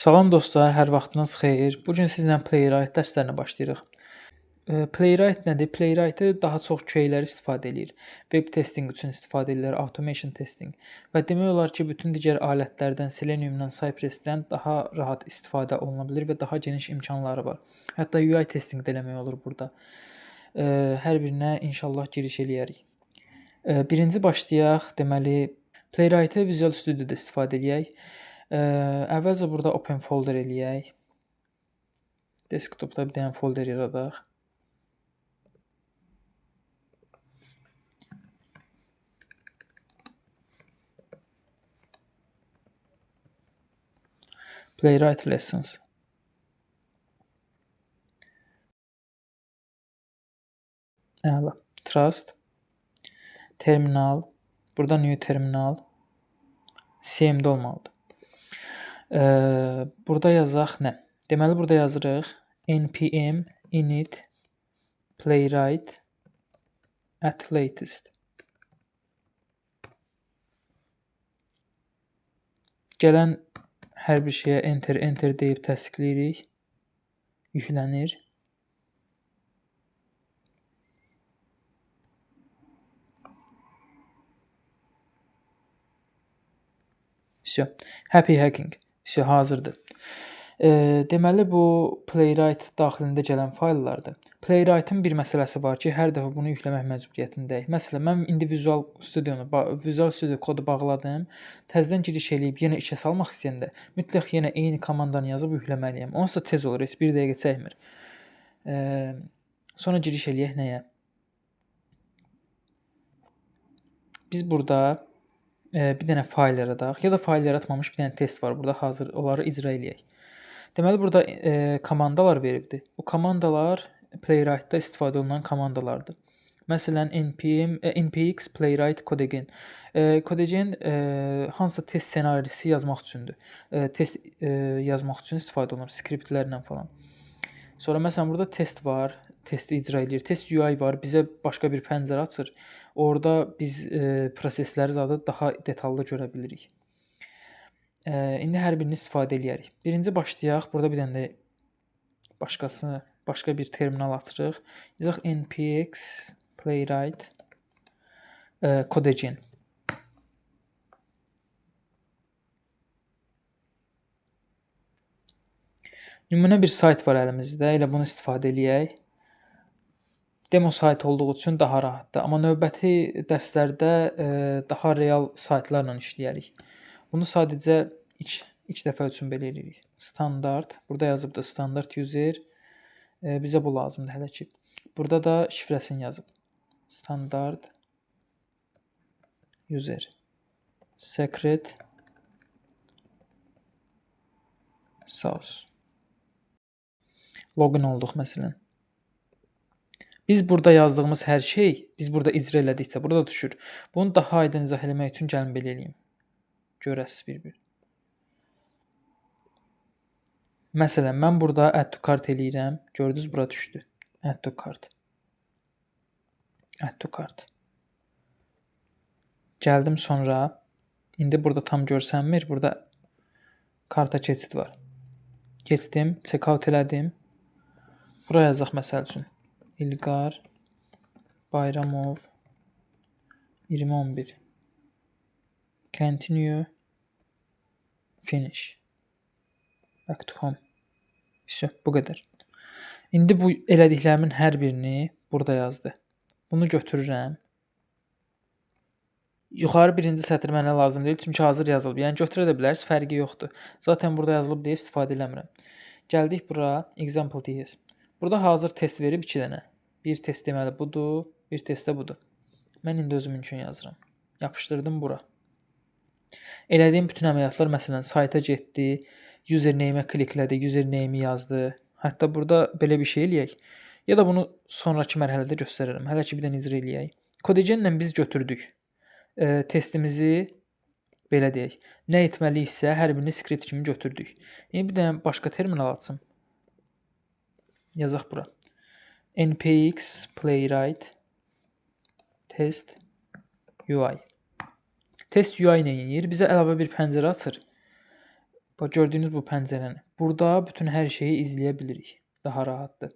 Salam dostlar, hər vaxtınız xeyir. Bu gün sizlə Playwright dərslərinə başlayırıq. Playwright nədir? Playwright-ı daha çox QA-lər istifadə eləyir. Web testing üçün istifadə edirlər, automation testing və demək olar ki, bütün digər alətlərdən, Selenium-dan, Cypress-dən daha rahat istifadə oluna bilir və daha geniş imkanları var. Hətta UI testing də eləmək olur burada. Hər birinə inşallah giriş eləyərik. Birinci başlayaq. Deməli, Playwright-ı Visual Studio-da istifadə eləyək. Əvvəlcə burada open folder eləyək. Desktopda bir dənə folder yaradaq. Playwright Lessons. Əla. Trust. Terminal. Burada new terminal. CMD olmalıdır. Burada yazaq nə? Deməli, burada yazırıq npm init playwright at latest. Gələn hər bir şeyə enter deyib təsdiqləyirik. Yüklənir. Всё. Happy hacking. Всё hazırdır. Deməli bu Playwright daxilində gələn fayllardır. Playwright-ın bir məsələsi var ki, hər dəfə bunu yükləmək məcburiyyətindəyik. Məsələn, mən indi Visual Studio kodu bağladım. Təzədən giriş eləyib yenə işə salmaq istəyəndə mütləq yenə eyni komandanı yazıb yükləməliyəm. Onsuz da tez olur, heç 1 dəqiqə çəkmir. Sonra giriş eləyək nəyə? Biz burada bir dənə fayl yaradaq. Ya da fayl yaratmamış bir dənə test var burada, hazır. Onları icra eləyək. Deməli burada komandalar veribdir. Bu komandalar Playwright-da istifadə olunan komandalardır. Məsələn, npx playwright codegen. Codegen hansısa test ssenarisi yazmaq üçündür. Test yazmaq üçün istifadə olunur skriptlərlə falan. Sonra məsələn burada test var, testi icra edir. Test UI var, bizə başqa bir pəncərə açır. Orada biz prosesləri zadı daha detallı görə bilirik. İndi hər birini istifadə eləyərik. Birinci başlayaq. Burada bir dənə də başqa bir terminal açırıq. Yazaq npx playwright codegen. Nümunə bir sayt var əlimizdə. Elə bunu istifadə eləyək. Demo sayt olduğu üçün daha rahatdır. Amma növbəti dərslərdə daha real saytlarla işləyərik. Bunu sadəcə ilk dəfə üçün belə edirik. Standart. Burada yazıbdır standart user. Bizə bu lazımdır hələ ki. Burada da şifrəsini yazıb. Standart user. Secret sauce. Login olduq məsələn. Biz burada yazdığımız hər şey, biz burada icra elədikcə burada düşür. Bunu daha aydın izah eləmək üçün gəlin belə eləyim. Görəsiz bir-bir. Məsələn, mən burada add to cart eləyirəm. Gördünüz, bura düşdü. Add to cart. Add to cart. Gəldim sonra. İndi burada tam görsənmir. Burada karta keçid var. Keçdim, checkout elədim. Bura yazaq məsəl üçün. İlqar Bayramov 2011. Continue. Finish. Back to home. Всё, bu qədər. İndi bu elədiklərimin hər birini burada yazdı. Bunu götürürəm. Yuxarı birinci sətr mənə lazım deyil, çünki hazır yazılıb. Yəni götürə də bilərsiniz, fərqi yoxdur. Zaten burada yazılıb deyə istifadə eləmirəm. Gəldik bura, example.ts. Burada hazır test verib 2 dənə. Bir test deməli budur, bir test də budur. Mən indi özüm üçün yazıram. Yapışdırdım bura. Elədiyim bütün əməliyyatlar məsələn sayta getdi, username-ə kliklədi, username-i yazdı. Hətta burada belə bir şey eləyək. Ya da bunu sonraki mərhələdə göstərərəm. Hələ ki bir dənə icra eləyək. Codegenlə biz götürdük. Testimizi belə deyək. Nə etməliyiksə hər birini skript kimi götürdük. İndi bir dənə başqa terminal açım. Yazaq bura. npx playwright test UI. Test UI nə edir? Bizə əlavə bir pəncərə açır. Bax gördüyünüz bu pəncərəni. Burada bütün hər şeyi izləyə bilirik. Daha rahatdır.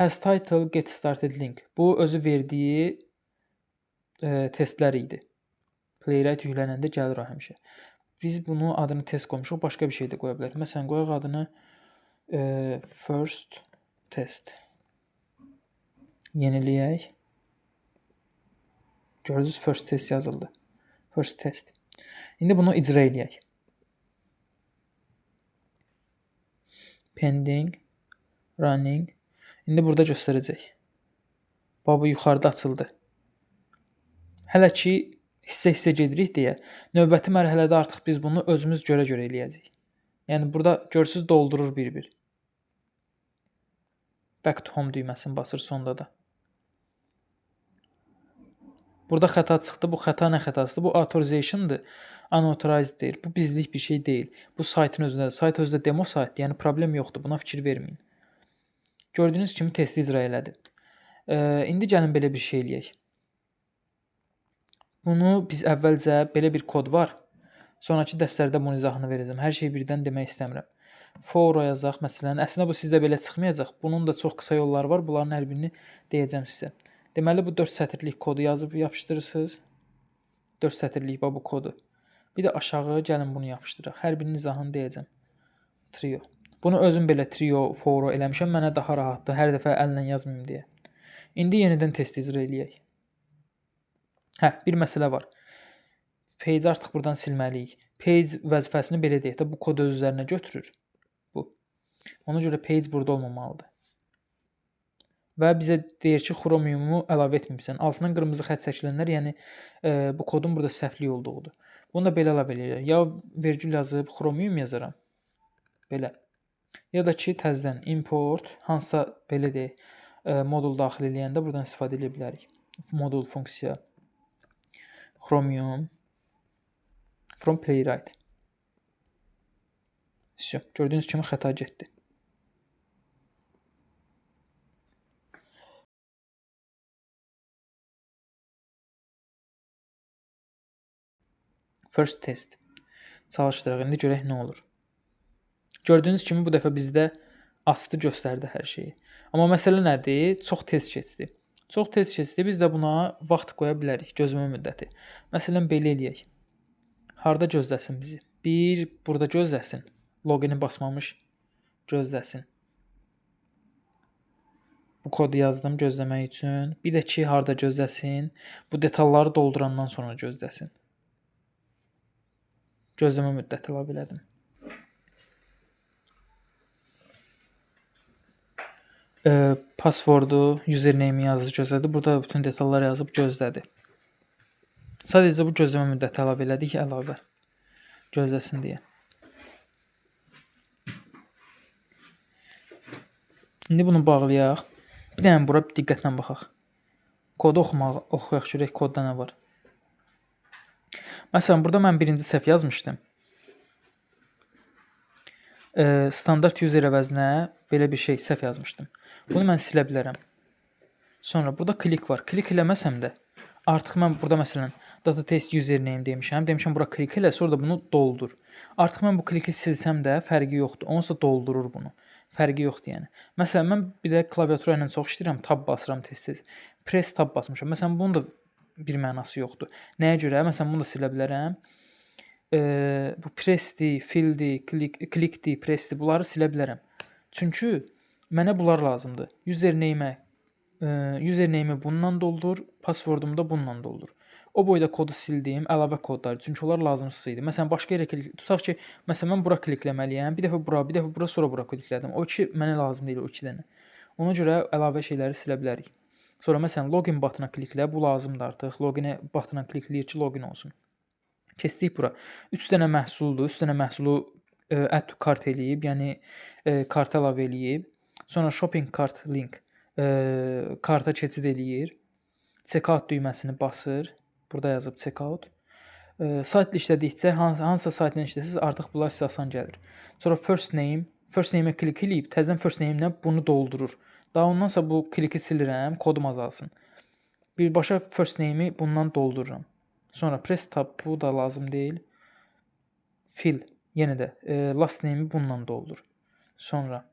Has title get started link. Bu özü verdiyi testlər idi. Playwright yüklənəndə gəlir o həmişə. Biz bunu adını test qoymuşuq, başqa bir şey də qoya bilərik. Məsələn, qoyaq adını first test. Yeniləyək. Gördünüz, first test yazıldı. First test. İndi bunu icra eləyək. Pending, running. İndi burada göstərəcək. Bax, bu yuxarıda açıldı. Hələ ki, hissə-hissə gedirik deyə, növbəti mərhələdə artıq biz bunu özümüz görə-görə eləyəcəyik. Yəni, burada görsüz doldurur bir-bir. Back to home düyməsini basır sonda da. Burada xəta çıxdı. Bu xəta nə xətasıdır? Bu authorization'dır. Unauthorized deyir. Bu bizlik bir şey deyil. Bu saytın özündədir. Sayt özdə demo saytdır. Yəni problem yoxdur. Buna fikir verməyin. Gördüyünüz kimi testi icra elədi. İndi gəlin belə bir şey eləyək. Bunu biz əvvəlcə belə bir kod var. Sonrakı dərslərdə bunun izahını verəcəm. Hər şeyi birdən demək istəmirəm. For yazaq məsələn. Əslində bu sizdə belə çıxmayacaq. Bunun da çox qısa yolları var. Bunların hər birini deyəcəm sizə. Deməli bu 4 sətirlik kodu yazıb yapışdırırsınız. 4 sətirlik bu kodu. Bir də aşağı gəlin bunu yapışdıraq. Hər birinin izahını deyəcəm. Trio. Bunu özüm belə trio, for eləmişəm. Mənə daha rahatdır. Hər dəfə əllə yazmayım deyə. İndi yenidən test icra eləyək. Bir məsələ var. Page artıq buradan silməliyik. Page vəzifəsini belə deyək də bu kod öz üzərinə götürür. Bu. Ona görə page burada olmamalıdır. Və bizə deyir ki, Chromium-u əlavə etməmisən. Altından qırmızı xətt çəkilənlər, yəni bu kodun burada səhvlik olduğudur. Bunu da belə əlavə eləyirlər. Ya vergül yazıb Chromium yazaram. Belə. Ya da ki, təzədən import, hansısa belə deyək, modul daxil eləyəndə buradan istifadə edə bilərik. Modul funksiya. Chromium from Playwright. Gördüyünüz kimi xəta getdi. First test. Çalışdıraq. İndi görək nə olur. Gördüyünüz kimi bu dəfə bizdə astı göstərdi hər şeyi. Amma məsələ nədir? Çox tez keçdi. Çox tez keçdi. Biz də buna vaxt qoya bilərik. Gözləmə müddəti. Məsələn, belə eləyək. Harda gözləsin bizi? Bir, burada gözləsin. Logini basmamış gözləsin. Bu kodu yazdım gözləmək üçün. Bir də ki, harda gözləsin? Bu detalları doldurandan sonra gözləsin. Gözləmə müddəti əlavə elədim. Passwordu, username yazıb gözlədi. Burada bütün detallar yazıb gözlədi. Sadəcə bu gözləmə müddəti əlavə elədik, əlavə. Gözləsin deyə. İndi bunu bağlayaq. Bir dənə bura diqqətlə baxaq. Kodu oxuyaq görək kodda nə var. Məsələn, burada mən birinci səhv yazmışdım. Standart user əvəzinə belə bir şey səhv yazmışdım. Bunu mən silə bilərəm. Sonra burada klik var. Klik eləməsəm də artıq mən burada məsələn data test username demişəm. Demişəm bura klik elə, sonra da bunu doldur. Artıq mən bu kliki silsəm də fərqi yoxdur. Onsa doldurur bunu. Fərqi yoxdur yəni. Məsələn, mən bir də klaviatura ilə çox işləyirəm, tab basıram tez-tez. Press tab basmışam. Məsələn, bunun da bir mənası yoxdur. Nəyə görə? Məsələn, bunu da silə bilərəm. Bu pressdi, filldi, klikdi, pressdi, bunları silə bilərəm. Çünki mənə bunlar lazımdır. Username bundan doldur, passwordumu da bundan doldur. O boyda kodu sildim, əlavə kodlar. Çünki onlar lazımsız idi. Məsələn, başqa yerə tutaq ki, məsələn mən bura klikləməliyəm. Bir dəfə bura, sonra bura kliklədim. O iki mənə lazım deyil, o 2 dənə. Ona görə əlavə şeyləri silə bilərik. Sonra məsələn login butona kliklə, bu lazımdır artıq. Login butona klikləyir ki, login olsun. Keçdik bura. 3 dənə məhsuldur. 3 dənə məhsulu add to cart eləyib, yəni karta əlavə eləyib. Sonra shopping cart link karta keçid eləyir. Checkout düyməsini basır. Burada yazıb checkout. Saytla işlədikcə hansısa saytla işləsəz artıq bunlar sizə asan gəlir. Sonra first name-ə klik eləyib, təzədən first name-ilə bunu doldurur. Daha ondansa bu kliki silirəm, kodum azalsın. Birbaşa first name-i bundan doldururam. Sonra press tab, bu da lazım deyil. Fill, Yenə də last name-i bununla doldur. Sonra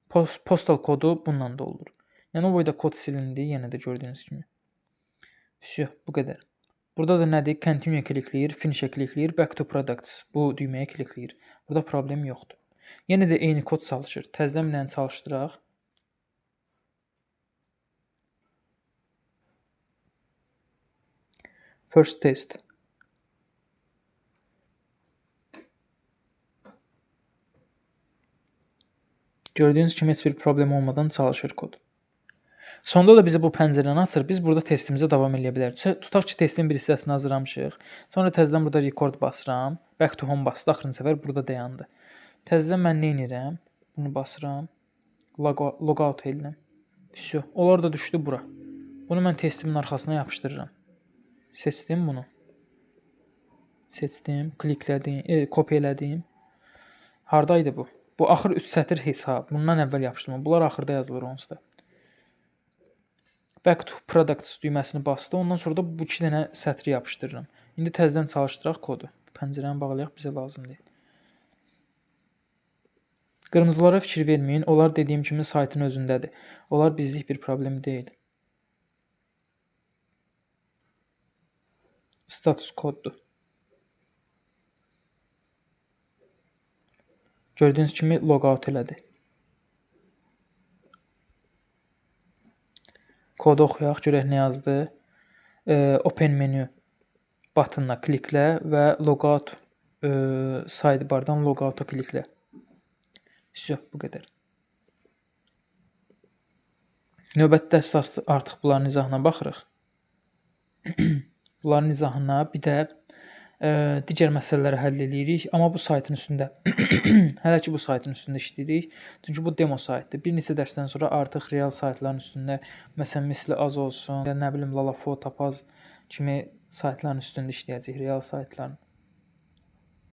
postal kodu bununla doldur. Yəni o boyda kod silindi, yenə də gördüyünüz kimi. Vsyo, bu qədər. Burada da nədir? Continue klikləyir, finish-ə klikləyir, back to products. Bu düyməyə klikləyir. Burada problem yoxdur. Yenə də eyni kod çalışır. Təzədən bir dənə çalışdıraq. First test. Gördüyünüz kimi heç bir problem olmadan çalışır kod. Sonda da bizə bu pəncərəni açır. Biz burada testimizə davam edə bilərik. Tutaq ki, testin bir hissəsini hazırlamışıq. Sonra təzədən burada record basıram. Back to home basdı. Axırıncı səfər burada dayandı. Təzədən mən nə edirəm? Bunu basıram. Logout edirəm. Vsyo. Onlar da düşdü bura. Bunu mən testimin arxasına yapışdırıram. Seçdim bunu. Seçdim, kliklədim, kopyaladım. Hardaydı bu? Bu axır 3 sətr hesab. Bundan əvvəl yapışdırma. Bunlar axırda yazılır onsuz da. Back to products düyməsini bastı. Ondan sonra da bu 2 dənə sətri yapışdırıram. İndi təzədən çalışdıraq kodu. Pəncərəni bağlayaq, bizə lazım deyil. Qırmızılara fikir verməyin. Onlar dediyim kimi saytın özündədir. Onlar bizlik bir problem deyil. Status koddur. Gördüyünüz kimi logout elədi. Kodu oxuyaq, görək nə yazdı. Open menu butonuna kliklə və logout sidebardan logout'a kliklə. Vsyo, bu qədər. Növbəti dərsdə artıq bunların izahına baxırıq. Bunların izahına bir də digər məsələləri həll edirik, amma bu saytın üstündə hələ ki bu saytın üstündə işləyirik. Çünki bu demo saytdır. Bir neçə dərsdən sonra artıq real saytların üstündə, məsələn, misli az olsun, ya nə bilim Lalafo, Tapaz kimi saytların üstündə işləyəcək, real saytların.